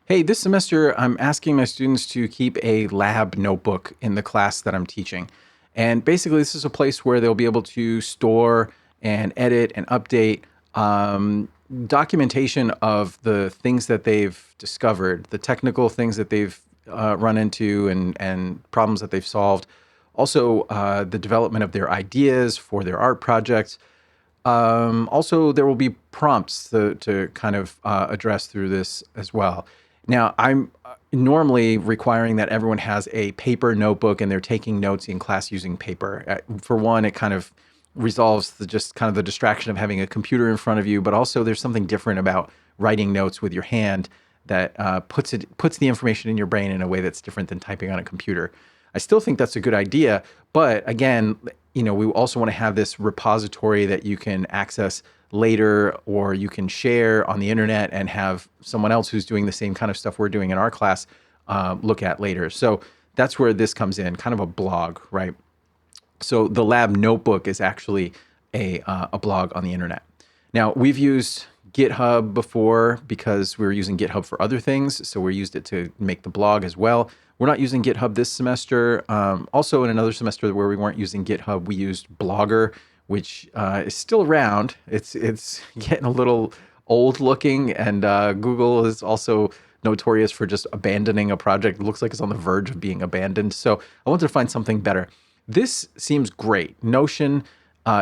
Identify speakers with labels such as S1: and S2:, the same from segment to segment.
S1: Hey, this semester I'm asking my students to keep a lab notebook in the class that I'm teaching. And basically, this is a place where they'll be able to store and edit and update documentation of the things that they've discovered, the technical things that they've run into and problems that they've solved. Also, the development of their ideas for their art projects. Also, there will be prompts to kind of address through this as well. Now, I'm normally requiring that everyone has a paper notebook and they're taking notes in class using paper. For one, it kind of resolves just kind of the distraction of having a computer in front of you, but also there's something different about writing notes with your hand that puts the information in your brain in a way that's different than typing on a computer. I still think that's a good idea, but again, we also want to have this repository that you can access later or you can share on the internet and have someone else who's doing the same kind of stuff we're doing in our class look at later. So that's where this comes in, kind of a blog, right? So the lab notebook is actually a blog on the internet. Now, we've used GitHub before because we were using GitHub for other things. So we used it to make the blog as well. We're not using GitHub this semester. Also, in another semester where we weren't using GitHub, we used Blogger, which is still around. It's getting a little old looking, and Google is also notorious for just abandoning a project. It looks like it's on the verge of being abandoned. So I wanted to find something better. This seems great. Notion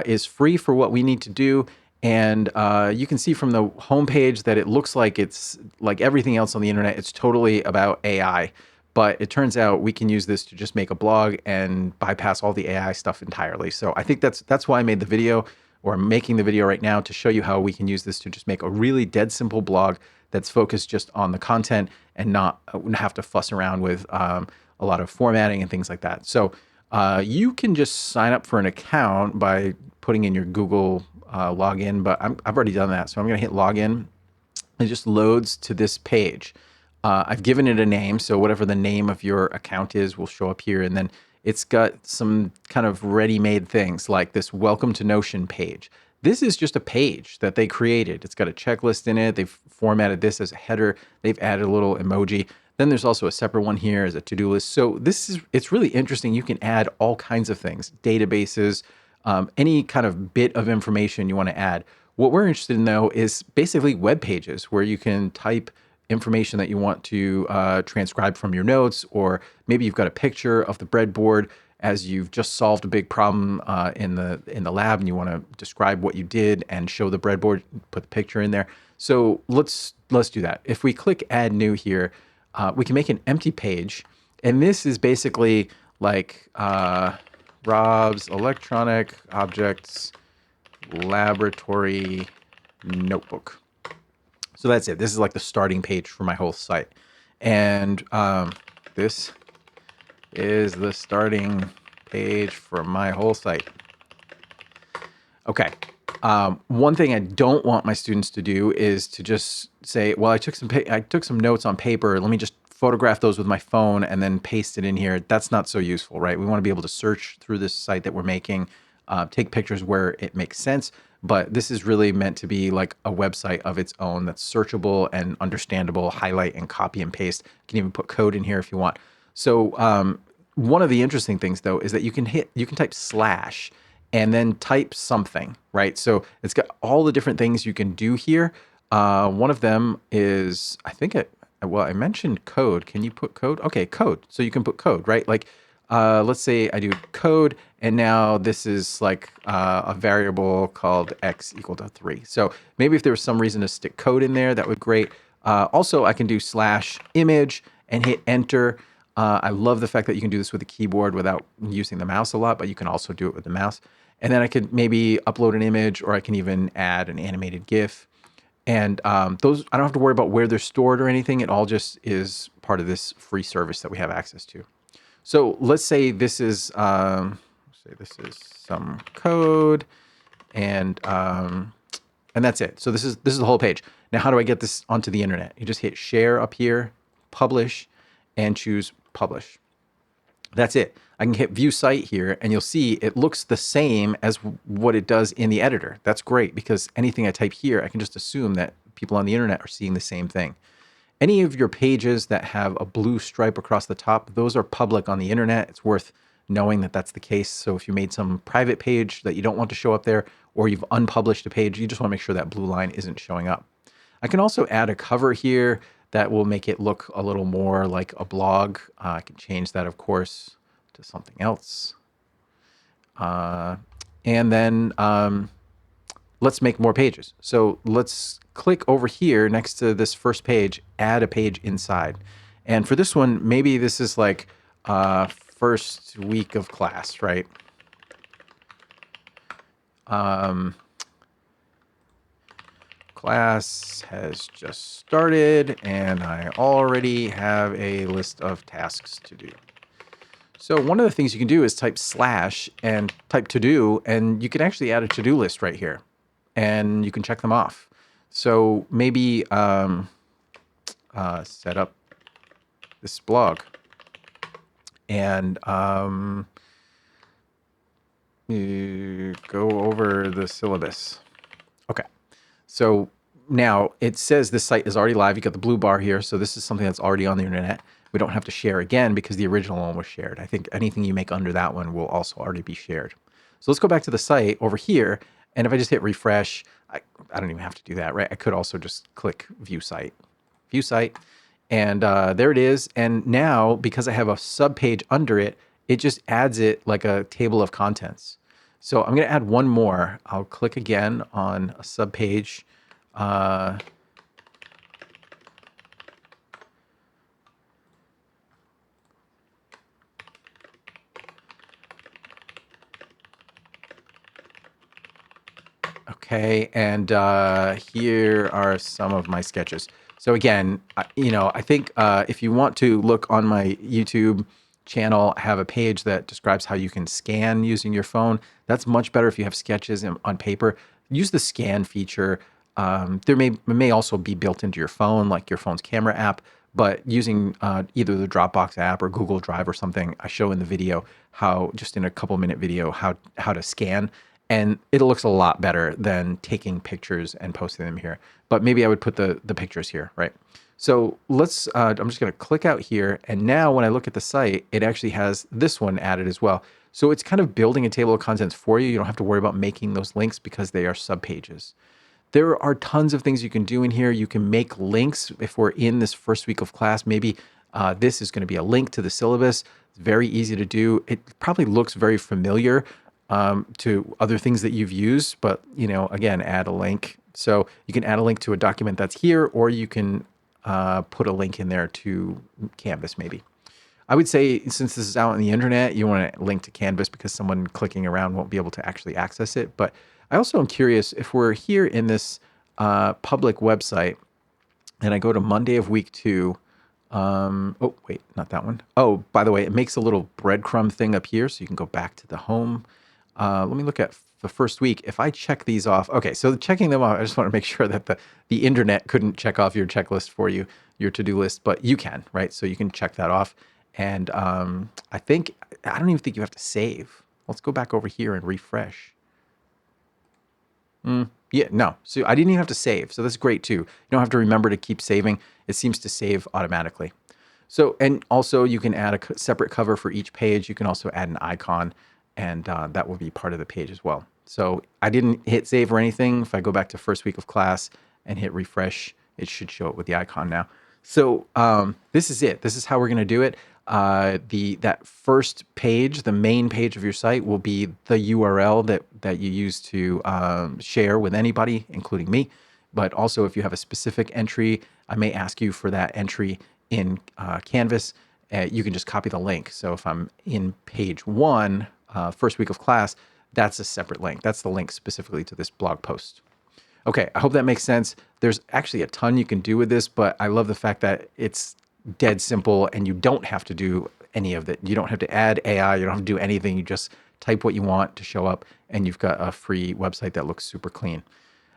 S1: is free for what we need to do. And you can see from the homepage that it looks like it's like everything else on the internet. It's totally about AI. But it turns out we can use this to just make a blog and bypass all the AI stuff entirely. So I think that's why I made the video, or I'm making the video right now, to show you how we can use this to just make a really dead simple blog that's focused just on the content and not have to fuss around with a lot of formatting and things like that. So you can just sign up for an account by putting in your Google login, but I've already done that. So I'm going to hit login. It just loads to this page. I've given it a name, so whatever the name of your account is will show up here. And then it's got some kind of ready-made things like this Welcome to Notion page. This is just a page that they created. It's got a checklist in it. They've formatted this as a header. They've added a little emoji. Then there's also a separate one here as a to-do list. So it's really interesting. You can add all kinds of things, databases, any kind of bit of information you want to add. What we're interested in, though, is basically web pages where you can type information that you want to transcribe from your notes, or maybe you've got a picture of the breadboard as you've just solved a big problem in the lab, and you want to describe what you did and show the breadboard, put the picture in there. So let's do that. If we click Add New here, we can make an empty page, and this is basically like Rob's Electronic Objects Laboratory Notebook. So that's it. This is like the starting page for my whole site. And this is the starting page for my whole site. Okay. One thing I don't want my students to do is to just say, well, I took some notes on paper. Let me just photograph those with my phone and then paste it in here. That's not so useful, right? We want to be able to search through this site that we're making, take pictures where it makes sense. But this is really meant to be like a website of its own that's searchable and understandable, highlight and copy and paste. You can even put code in here if you want. So one of the interesting things, though, is that you can type slash and then type something, right? So it's got all the different things you can do here. One of them is, I mentioned code. Can you put code? Okay, code. So you can put code, right? Like, let's say I do code, and now this is like a variable called x equal to 3. So maybe if there was some reason to stick code in there, that would be great. Also, I can do slash image and hit enter. I love the fact that you can do this with a keyboard without using the mouse a lot, but you can also do it with the mouse. And then I could maybe upload an image, or I can even add an animated GIF. And those, I don't have to worry about where they're stored or anything. It all just is part of this free service that we have access to. So let's say this is some code, and that's it. So this is the whole page. Now, how do I get this onto the internet? You just hit share up here, publish, and choose publish. That's it. I can hit view site here, and you'll see it looks the same as what it does in the editor. That's great, because anything I type here, I can just assume that people on the internet are seeing the same thing. Any of your pages that have a blue stripe across the top, those are public on the internet. It's worth knowing that that's the case. So if you made some private page that you don't want to show up there, or you've unpublished a page, you just want to make sure that blue line isn't showing up. I can also add a cover here that will make it look a little more like a blog. I can change that, of course, to something else. And then let's make more pages. So let's click over here next to this first page, add a page inside. And for this one, maybe this is like first week of class, right? Class has just started and I already have a list of tasks to do. So one of the things you can do is type slash and type to do, and you can actually add a to-do list right here and you can check them off. So maybe set up this blog and go over the syllabus. Okay. So now it says this site is already live. You got the blue bar here. So this is something that's already on the internet. We don't have to share again because the original one was shared. I think anything you make under that one will also already be shared. So let's go back to the site over here. And if I just hit refresh, I don't even have to do that, right? I could also just click view site, and there it is. And now, because I have a sub page under it, it just adds it like a table of contents. So I'm going to add one more. I'll click again on a sub page. Okay, and here are some of my sketches. So again, I think if you want to look on my YouTube channel, I have a page that describes how you can scan using your phone. That's much better if you have sketches on paper. Use the scan feature. There may also be built into your phone, like your phone's camera app, but using either the Dropbox app or Google Drive or something, I show in the video how, just in a couple minute video, how to scan. And it looks a lot better than taking pictures and posting them here. But maybe I would put the pictures here, right? So let's, I'm just going to click out here. And now when I look at the site, it actually has this one added as well. So it's kind of building a table of contents for you. You don't have to worry about making those links because they are subpages. There are tons of things you can do in here. You can make links. If we're in this first week of class, maybe this is going to be a link to the syllabus. It's very easy to do. It probably looks very familiar to other things that you've used, but again, add a link. So you can add a link to a document that's here, or you can put a link in there to Canvas maybe. I would say, since this is out on the internet, you want to link to Canvas because someone clicking around won't be able to actually access it. But I also am curious, if we're here in this public website and I go to Monday of week 2, oh, wait, not that one. Oh, by the way, it makes a little breadcrumb thing up here, so you can go back to the home. Let me look at the first week. If I check these off, okay, so checking them off, I just want to make sure that the internet couldn't check off your checklist for you, your to-do list, but you can, right? So you can check that off. And I don't even think you have to save. Let's go back over here and refresh. Yeah, no. So I didn't even have to save. So that's great too. You don't have to remember to keep saving. It seems to save automatically. So, and also you can add a separate cover for each page. You can also add an icon, and that will be part of the page as well. So I didn't hit save or anything. If I go back to first week of class and hit refresh, it should show it with the icon now. So this is it. This is how we're going to do it. That first page, the main page of your site, will be the URL that you use to share with anybody, including me. But also, if you have a specific entry, I may ask you for that entry in Canvas. You can just copy the link. So if I'm in page 1, first week of class, that's a separate link. That's the link specifically to this blog post. Okay, I hope that makes sense. There's actually a ton you can do with this, but I love the fact that it's dead simple and you don't have to do any of it. You don't have to add AI. You don't have to do anything. You just type what you want to show up and you've got a free website that looks super clean.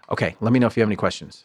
S1: Okay, let me know if you have any questions.